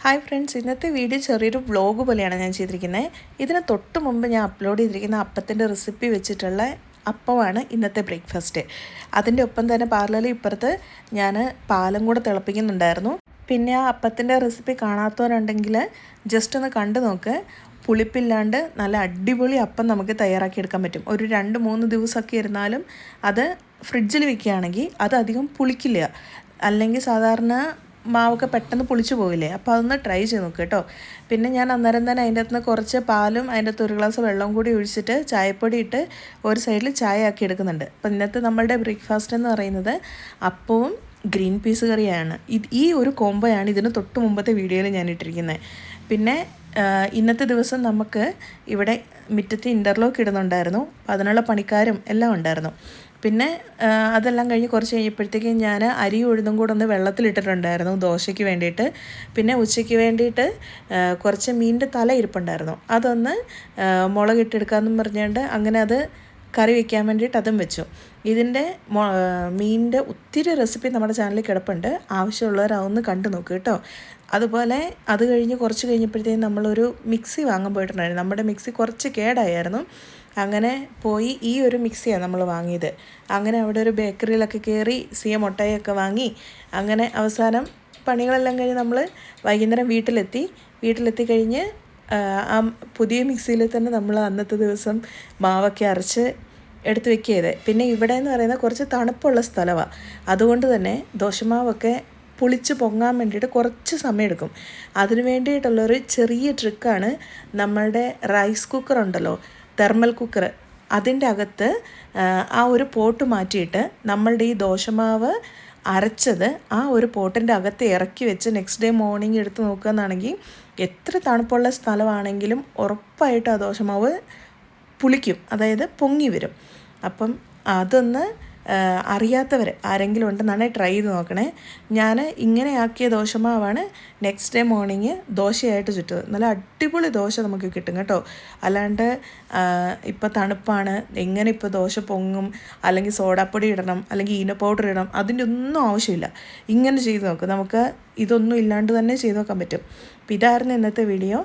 Hi friends, ഇന്നത്തെ video ചെറിയൊരു vlog പോലെയാണ് ഞാൻ ചെയ്തിരിക്കുന്നത്. ഇതിന് തൊട്ട് മുമ്പ് ഞാൻ അപ്ലോഡ് ചെയ്തിരിക്കുന്ന അപ്പത്തിൻ്റെ റെസിപ്പി വെച്ചിട്ടുള്ള അപ്പമാണ് ഇന്നത്തെ ബ്രേക്ക്ഫാസ്റ്റ്. അതിൻ്റെ ഒപ്പം തന്നെ പാർലറിൽ ഇപ്പുറത്ത് ഞാൻ പാലും കൂടെ തിളപ്പിക്കുന്നുണ്ടായിരുന്നു. പിന്നെ ആ അപ്പത്തിൻ്റെ റെസിപ്പി കാണാത്തവരുണ്ടെങ്കിൽ ജസ്റ്റ് ഒന്ന് കണ്ടു നോക്ക്. പുളിപ്പില്ലാണ്ട് നല്ല അടിപൊളി അപ്പം നമുക്ക് തയ്യാറാക്കിയെടുക്കാൻ പറ്റും. ഒരു 2-3 ദിവസമൊക്കെ ഇരുന്നാലും അത് ഫ്രിഡ്ജിൽ വെക്കുകയാണെങ്കിൽ അത് അധികം പുളിക്കില്ല. അല്ലെങ്കിൽ സാധാരണ മാവൊക്കെ പെട്ടെന്ന് പുളിച്ചു പോകില്ലേ. അപ്പോൾ അതൊന്ന് ട്രൈ ചെയ്ത് നോക്കുക കേട്ടോ. പിന്നെ ഞാൻ അന്നേരം തന്നെ അതിൻ്റെ അകത്തുനിന്ന് കുറച്ച് പാലും അതിൻ്റെ അകത്ത് 1 ഗ്ലാസ് വെള്ളം കൂടി ഒഴിച്ചിട്ട് ചായപ്പൊടി ഇട്ട് ഒരു സൈഡിൽ ചായ ആക്കി എടുക്കുന്നുണ്ട്. അപ്പോൾ ഇന്നത്തെ നമ്മളുടെ ബ്രേക്ക്ഫാസ്റ്റ് എന്ന് പറയുന്നത് അപ്പവും ഗ്രീൻ പീസ് കറിയാണ്. ഈ ഒരു കോംബോയാണ് ഇതിന് തൊട്ട് മുമ്പത്തെ വീഡിയോയിൽ ഞാൻ ഇട്ടിരിക്കുന്നത്. പിന്നെ ഇന്നത്തെ ദിവസം നമുക്ക് ഇവിടെ മുറ്റത്ത് ഇൻ്റർലോക്ക് ഇടുന്നുണ്ടായിരുന്നു. അപ്പോൾ അതിനുള്ള പണിക്കാരും എല്ലാം ഉണ്ടായിരുന്നു. പിന്നെ അതെല്ലാം കഴിഞ്ഞ് കുറച്ച് കഴിഞ്ഞപ്പോഴത്തേക്കും ഞാൻ അരി ഉഴുന്നും കൂടെ ഒന്ന് വെള്ളത്തിലിട്ടിട്ടുണ്ടായിരുന്നു ദോശയ്ക്ക് വേണ്ടിയിട്ട്. പിന്നെ ഉച്ചയ്ക്ക് വേണ്ടിയിട്ട് കുറച്ച് മീനിൻ്റെ തല ഇരിപ്പുണ്ടായിരുന്നു. അതൊന്ന് മുളകിട്ടെടുക്കാമെന്നും പറഞ്ഞുകൊണ്ട് അങ്ങനെ അത് കറി വയ്ക്കാൻ വേണ്ടിയിട്ട് അതും വെച്ചു. ഇതിൻ്റെ മീനിൻ്റെ ഒത്തിരി റെസിപ്പി നമ്മുടെ ചാനലിൽ കിടപ്പുണ്ട്. ആവശ്യമുള്ളവർ അതൊന്ന് കണ്ടു നോക്കുക കേട്ടോ. അതുപോലെ അത് കഴിഞ്ഞ് കുറച്ച് കഴിഞ്ഞപ്പോഴത്തേക്കും നമ്മളൊരു മിക്സി വാങ്ങാൻ പോയിട്ടുണ്ടായിരുന്നു. നമ്മുടെ മിക്സി കുറച്ച് കേടായിരുന്നു. അങ്ങനെ പോയി ഈ ഒരു മിക്സിയാണ് നമ്മൾ വാങ്ങിയത്. അങ്ങനെ അവിടെ ഒരു ബേക്കറിയിലൊക്കെ കയറി മുട്ടയൊക്കെ വാങ്ങി അങ്ങനെ അവസാനം പണികളെല്ലാം കഴിഞ്ഞ് നമ്മൾ വൈകുന്നേരം വീട്ടിലെത്തി കഴിഞ്ഞ് ആ പുതിയ മിക്സിയിൽ തന്നെ നമ്മൾ അന്നത്തെ ദിവസം മാവൊക്കെ അരച്ച് എടുത്ത് വെക്കിയത്. പിന്നെ ഇവിടെ എന്ന് പറയുന്നത് കുറച്ച് തണുപ്പുള്ള സ്ഥലമാണ്. അതുകൊണ്ട് തന്നെ ദോശമാവൊക്കെ പുളിച്ച് പൊങ്ങാൻ വേണ്ടിയിട്ട് കുറച്ച് സമയമെടുക്കും. അതിന് വേണ്ടിയിട്ടുള്ളൊരു ചെറിയ ട്രിക്കാണ് നമ്മളുടെ റൈസ് കുക്കർ ഉണ്ടല്ലോ, തെർമൽ കുക്കർ. അതിൻ്റെ അകത്ത് ആ ഒരു പോട്ട് മാറ്റിയിട്ട് നമ്മളുടെ ഈ ദോശമാവ് അരച്ചത് ആ ഒരു പോട്ടിൻ്റെ അകത്ത് ഇറക്കി വെച്ച് നെക്സ്റ്റ് ഡേ മോർണിംഗ് എടുത്ത് നോക്കുകയെന്നാണെങ്കിൽ എത്ര തണുപ്പുള്ള സ്ഥലമാണെങ്കിലും ഉറപ്പായിട്ട് ആ ദോശമാവ് പുളിക്കും, അതായത് പൊങ്ങി വരും. അപ്പം അതൊന്ന് അറിയാത്തവർ ആരെങ്കിലും ഉണ്ടെന്നാണ് ട്രൈ ചെയ്ത് നോക്കണേ. ഞാൻ ഇങ്ങനെ ആക്കിയ ദോശമാവാണ് നെക്സ്റ്റ് ഡേ മോർണിംഗ് ദോശയായിട്ട് ചുറ്റത്. നല്ല അടിപൊളി ദോശ നമുക്ക് കിട്ടും കേട്ടോ. അല്ലാണ്ട് ഇപ്പോൾ തണുപ്പാണ്, എങ്ങനെ ഇപ്പോൾ ദോശ പൊങ്ങും, അല്ലെങ്കിൽ സോഡാപ്പൊടി ഇടണം, അല്ലെങ്കിൽ ഈനോ പൗഡർ ഇടണം, അതിൻ്റെ ഒന്നും ആവശ്യമില്ല. ഇങ്ങനെ ചെയ്ത് നോക്കും. നമുക്ക് ഇതൊന്നും ഇല്ലാണ്ട് തന്നെ ചെയ്ത് നോക്കാൻ പറ്റും. അപ്പോൾ ഇതായിരുന്നു ഇന്നത്തെ വീഡിയോ.